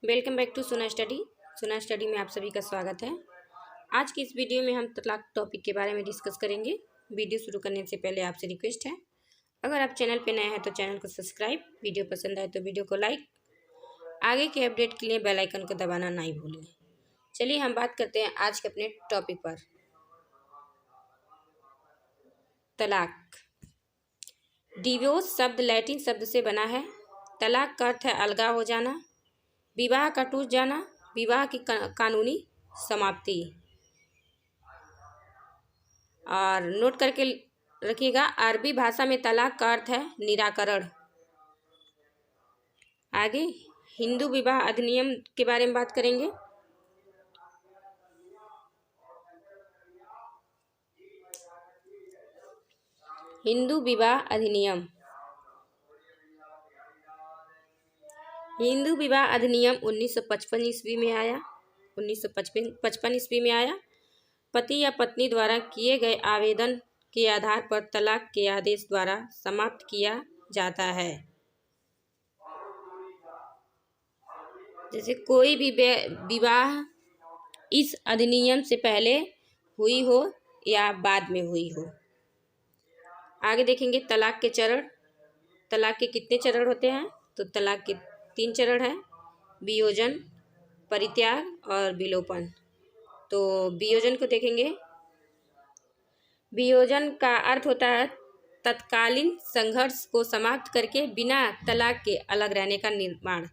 Welcome back to सुना study. सुना study में आप सभी का स्वागत है। आज की इस वीडियो में हम तलाक टॉपिक के बारे में डिस्कस करेंगे। वीडियो शुरू करने से पहले आपसे रिक्वेस्ट है, अगर आप चैनल पे नए हैं तो चैनल को सब्सक्राइब, वीडियो पसंद आए तो वीडियो को लाइक, आगे के अपडेट के लिए बेल आइकन को दबाना नहीं भूलें। चलिए हम बात करते हैं आज के अपने टॉपिक पर। तलाक। डिवोर्स शब्द लैटिन शब्द से बना है। तलाक का अर्थ है अलगाव हो जाना, विवाह का टूट जाना, विवाह की कानूनी समाप्ति। और नोट करके रखिएगा, अरबी भाषा में तलाक का अर्थ है निराकरण। आगे हिंदू विवाह अधिनियम के बारे में बात करेंगे। हिंदू विवाह अधिनियम। हिंदू विवाह अधिनियम 1955 ईस्वी में आया। 1955 ईस्वी में आया। पति या पत्नी द्वारा किए गए आवेदन के आधार पर तलाक के आदेश द्वारा समाप्त किया जाता है। जैसे कोई भी विवाह इस अधिनियम से पहले हुई हो या बाद में हुई हो। आगे देखेंगे तलाक के चरण। तलाक के कितने चरण होते हैं? तो तलाक के 3 चरण हैं, वियोजन, परित्याग और विलोपन। तो वियोजन को देखेंगे। वियोजन का अर्थ होता है तत्कालीन संघर्ष को समाप्त करके बिना तलाक के अलग रहने का निर्माण।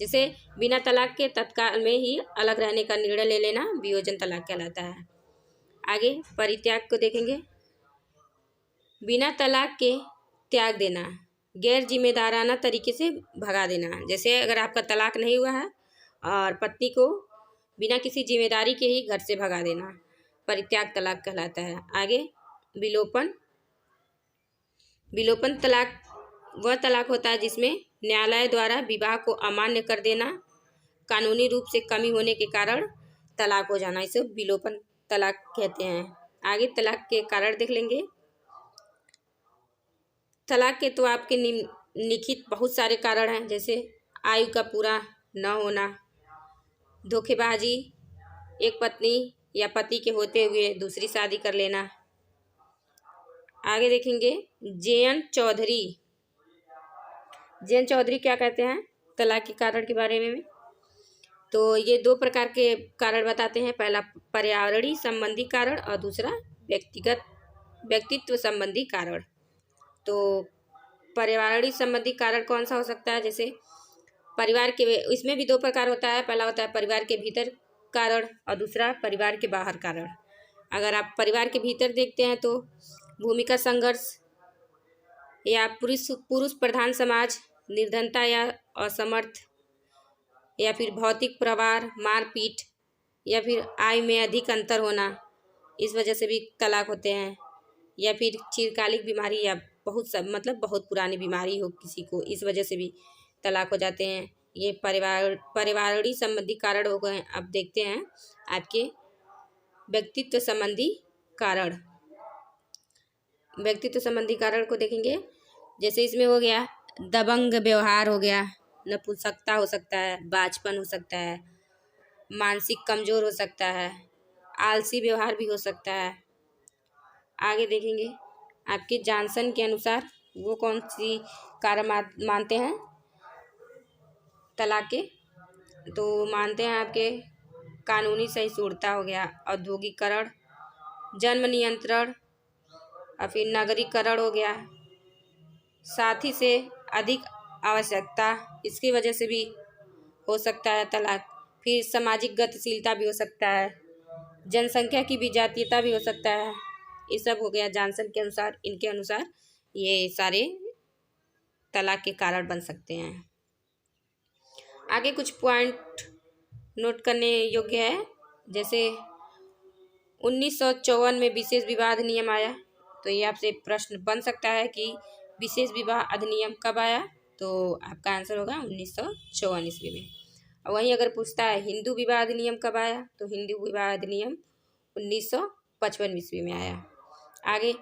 जैसे बिना तलाक के तत्काल में ही अलग रहने का निर्णय ले लेना वियोजन तलाक कहलाता है। आगे परित्याग को देखेंगे। बिना तलाक के त्याग देना, गैर जिम्मेदाराना तरीके से भगा देना। जैसे अगर आपका तलाक नहीं हुआ है और पत्नी को बिना किसी जिम्मेदारी के ही घर से भगा देना, परित्याग तलाक कहलाता है। आगे विलोपन। विलोपन तलाक वह तलाक होता है जिसमें न्यायालय द्वारा विवाह को अमान्य कर देना, कानूनी रूप से कमी होने के कारण तलाक हो जाना, इसे विलोपन तलाक कहते हैं। आगे तलाक के कारण देख लेंगे। तलाक के तो आपके निम्नलिखित बहुत सारे कारण हैं, जैसे आयु का पूरा न होना, धोखेबाजी, एक पत्नी या पति के होते हुए दूसरी शादी कर लेना। आगे देखेंगे जे.एन. चौधरी। जे.एन. चौधरी क्या कहते हैं तलाक के कारण के बारे में? तो ये 2 प्रकार के कारण बताते हैं। पहला पर्यावरणीय संबंधी कारण और दूसरा व्यक्तित्व संबंधी कारण। तो पर्यावरणीय संबंधी कारण कौन सा हो सकता है? जैसे परिवार के, इसमें भी 2 प्रकार होता है। पहला होता है परिवार के भीतर कारण और दूसरा परिवार के बाहर कारण। अगर आप परिवार के भीतर देखते हैं तो भूमिका संघर्ष या पुरुष प्रधान समाज, निर्धनता या असमर्थ, या फिर भौतिक प्रहार, मारपीट, या फिर आय में अधिक अंतर होना, इस वजह से भी तलाक होते हैं। या फिर चिरकालिक बीमारी या बहुत पुरानी बीमारी हो किसी को, इस वजह से भी तलाक हो जाते हैं। ये परिवारीय संबंधी कारण हो गए। अब देखते हैं आपके व्यक्तित्व संबंधी कारण। व्यक्तित्व संबंधी कारण को देखेंगे। जैसे इसमें हो गया दबंग व्यवहार हो गया, नपुंसकता हो सकता है, बाझपन हो सकता है, मानसिक कमजोर हो सकता है, आलसी व्यवहार भी हो सकता है। आगे देखेंगे आपके जॉनसन के अनुसार वो कौन सी कारण मानते हैं तलाक के? तो मानते हैं आपके कानूनी सहिष्णुता हो गया, औद्योगिकरण, जन्म नियंत्रण और फिर नगरीकरण हो गया, साथी से अधिक आवश्यकता, इसकी वजह से भी हो सकता है तलाक। फिर सामाजिक गतिशीलता भी हो सकता है, जनसंख्या की विजातीयता भी हो सकता है। ये सब हो गया जॉनसन के अनुसार। इनके अनुसार ये सारे तलाक के कारण बन सकते हैं। आगे कुछ पॉइंट नोट करने योग्य है। जैसे 1954 में विशेष विवाह अधिनियम आया। तो ये आपसे प्रश्न बन सकता है कि विशेष विवाह अधिनियम कब आया? तो आपका आंसर होगा 1954 ईस्वी में। और वहीं अगर पूछता है हिंदू विवाह अधिनियम कब आया? तो हिंदू विवाह अधिनियम 1955 ईस्वी में आया। आगे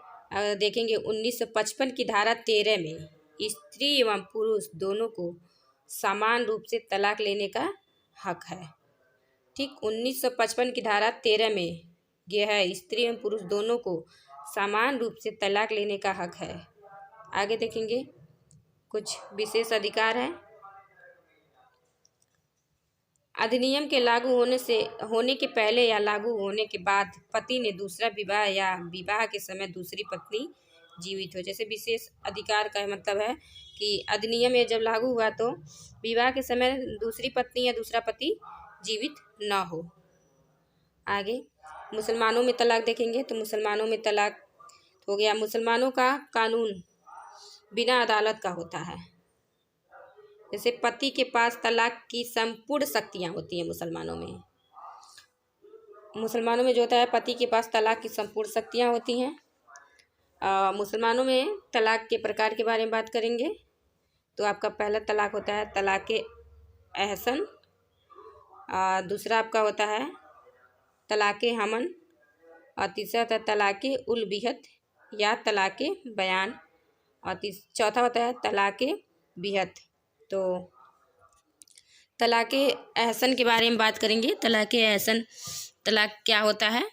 देखेंगे 1955 की धारा 13 में स्त्री एवं पुरुष दोनों को समान रूप से तलाक लेने का हक है। ठीक, 1955 की धारा 13 में यह है, स्त्री एवं पुरुष दोनों को समान रूप से तलाक लेने का हक है। आगे देखेंगे कुछ विशेष अधिकार हैं। अधिनियम के लागू होने के पहले या लागू होने के बाद पति ने दूसरा विवाह या विवाह के समय दूसरी पत्नी जीवित हो। जैसे विशेष अधिकार का मतलब है कि अधिनियम ये जब लागू हुआ तो विवाह के समय दूसरी पत्नी या दूसरा पति जीवित न हो। आगे मुसलमानों में तलाक देखेंगे तो मुसलमानों में तलाक हो गया, मुसलमानों का कानून बिना अदालत का होता है। जैसे पति के पास तलाक की संपूर्ण शक्तियाँ होती हैं मुसलमानों में। मुसलमानों में जो होता है पति के पास तलाक की संपूर्ण शक्तियाँ होती हैं। मुसलमानों में तलाक के प्रकार के बारे में बात करेंगे तो आपका पहला तलाक होता है तलाक एहसन, दूसरा आपका होता है तलाक हमन, और तीसरा होता है तलाक उल बिहत या तलाक बयान, और चौथा होता है तलाक बिहत। तो तलाक एहसन के बारे में बात करेंगे। तलाक एहसन तलाक क्या होता है?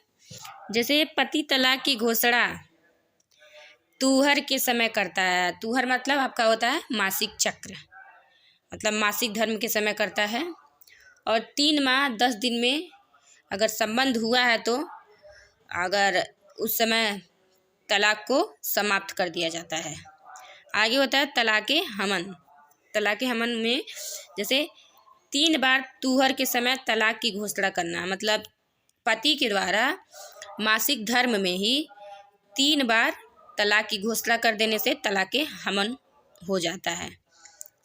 जैसे पति तलाक की घोषणा तुहर के समय करता है। तुहर मतलब आपका होता है मासिक चक्र, मतलब मासिक धर्म के समय करता है, और 3 माह 10 दिन में अगर संबंध हुआ है तो अगर उस समय तलाक को समाप्त कर दिया जाता है। आगे होता है तलाक हमन। तलाक हमन में जैसे 3 बार तुहर के समय तलाक की घोषणा करना, मतलब पति के द्वारा मासिक धर्म में ही 3 बार तलाक की घोषणा कर देने से तलाक हमन हो जाता है।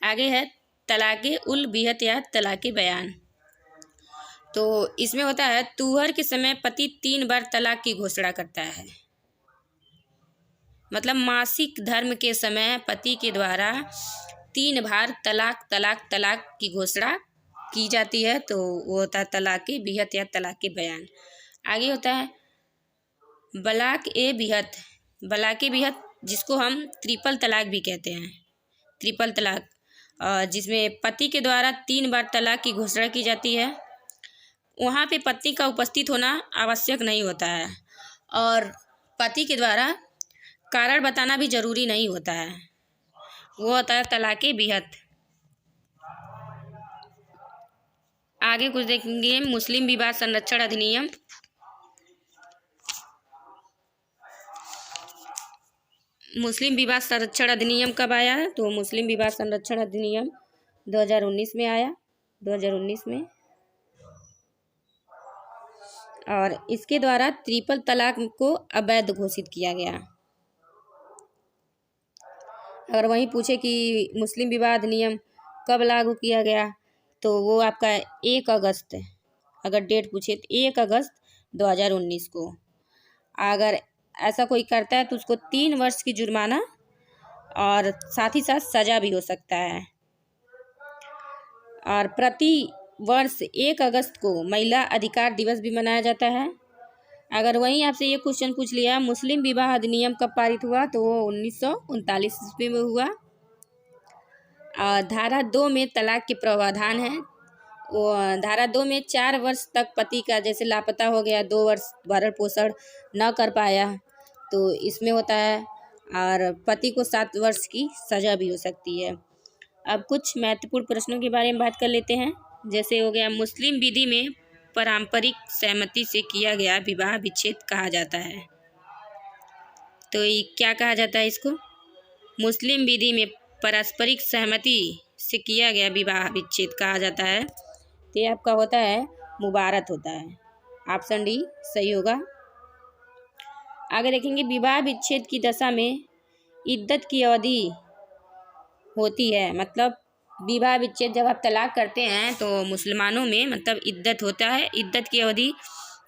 आगे है तलाक उल बिहत या तलाक बयान। तो इसमें होता है तुहर के समय पति 3 बार तलाक की घोषणा करता है, मतलब मासिक धर्म के समय पति के द्वारा 3 बार तलाक तलाक तलाक की घोषणा की जाती है, तो वो होता है तलाक बिहत या तलाक बयान। आगे होता है बलाक बिहत। बलाक बिहत जिसको हम ट्रिपल तलाक भी कहते हैं, ट्रिपल तलाक, जिसमें पति के द्वारा 3 बार तलाक की घोषणा की जाती है। वहाँ पे पत्नी का उपस्थित होना आवश्यक नहीं होता है, और पति के द्वारा कारण बताना भी जरूरी नहीं होता है। वो होता है तलाक बिहत। आगे कुछ देखेंगे मुस्लिम विवाह संरक्षण अधिनियम। मुस्लिम विवाह संरक्षण अधिनियम कब आया है? तो मुस्लिम विवाह संरक्षण अधिनियम 2019 में आया, 2019 में, और इसके द्वारा ट्रिपल तलाक को अवैध घोषित किया गया। अगर वहीं पूछे कि मुस्लिम विवाह अधिनियम कब लागू किया गया, तो वो आपका 1 अगस्त, अगर डेट पूछे तो 1 अगस्त 2019 को। अगर ऐसा कोई करता है तो उसको 3 वर्ष की जुर्माना और साथ ही साथ सजा भी हो सकता है। और प्रति वर्ष 1 अगस्त को महिला अधिकार दिवस भी मनाया जाता है। अगर वहीं आपसे ये क्वेश्चन पूछ लिया मुस्लिम विवाह अधिनियम कब पारित हुआ, तो वो 1939 ईस्वी में हुआ। धारा 2 में तलाक के प्रावधान है। वो धारा 2 में 4 वर्ष तक पति का जैसे लापता हो गया, 2 वर्ष भरण पोषण न कर पाया, तो इसमें होता है, और पति को 7 वर्ष की सजा भी हो सकती है। अब कुछ महत्वपूर्ण प्रश्नों के बारे में बात कर लेते हैं। जैसे हो गया मुस्लिम विधि में पारंपरिक सहमति से किया गया विवाह विच्छेद कहा जाता है। तो ये क्या कहा जाता है इसको? मुस्लिम विधि में पारस्परिक सहमति से किया गया विवाह विच्छेद कहा जाता है। तो ये आपका होता है मुबारत होता है। ऑप्शन डी सही होगा। आगे देखेंगे विवाह विच्छेद की दशा में इद्दत की अवधि होती है, मतलब विवाह विच्छेद जब आप तलाक करते हैं तो मुसलमानों में मतलब इद्दत होता है। इद्दत की अवधि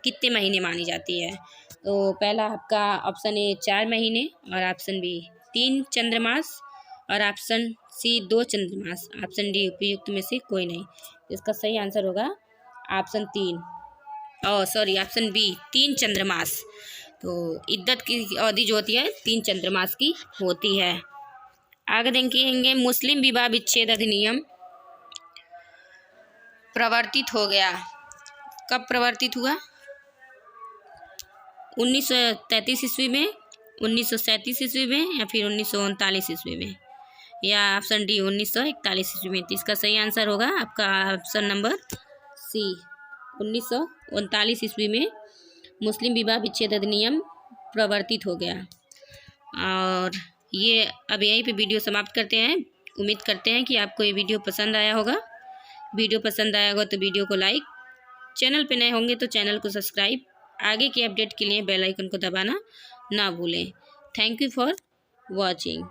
कितने महीने मानी जाती है? तो पहला आपका ऑप्शन ए 4 महीने, और ऑप्शन बी 3 चंद्रमास, और ऑप्शन सी 2 चंद्रमास। ऑप्शन डी उपयुक्त में से कोई नहीं। इसका सही आंसर होगा ऑप्शन 3, ऑप्शन बी 3 चंद्रमास। तो इद्दत की अवधि जो होती है 3 चंद्रमास की होती है। आगे देखेंगे मुस्लिम विवाह विच्छेद अधिनियम प्रवर्तित हो गया। कब प्रवर्तित हुआ? 1933 ईस्वी में, 1937 ईस्वी में, या फिर 1939 ईस्वी में, या ऑप्शन डी 1941 ईस्वी में। तो इसका सही आंसर होगा आपका ऑप्शन नंबर सी, 1939 ईस्वी में मुस्लिम विवाह विच्छेद अधिनियम प्रवर्तित हो गया। और ये अब यहीं पे वीडियो समाप्त करते हैं। उम्मीद करते हैं कि आपको ये वीडियो पसंद आया होगा। वीडियो पसंद आया होगा तो वीडियो को लाइक, चैनल पे नए होंगे तो चैनल को सब्सक्राइब, आगे के अपडेट के लिए बेल आइकन को दबाना ना भूलें। Thank you for watching.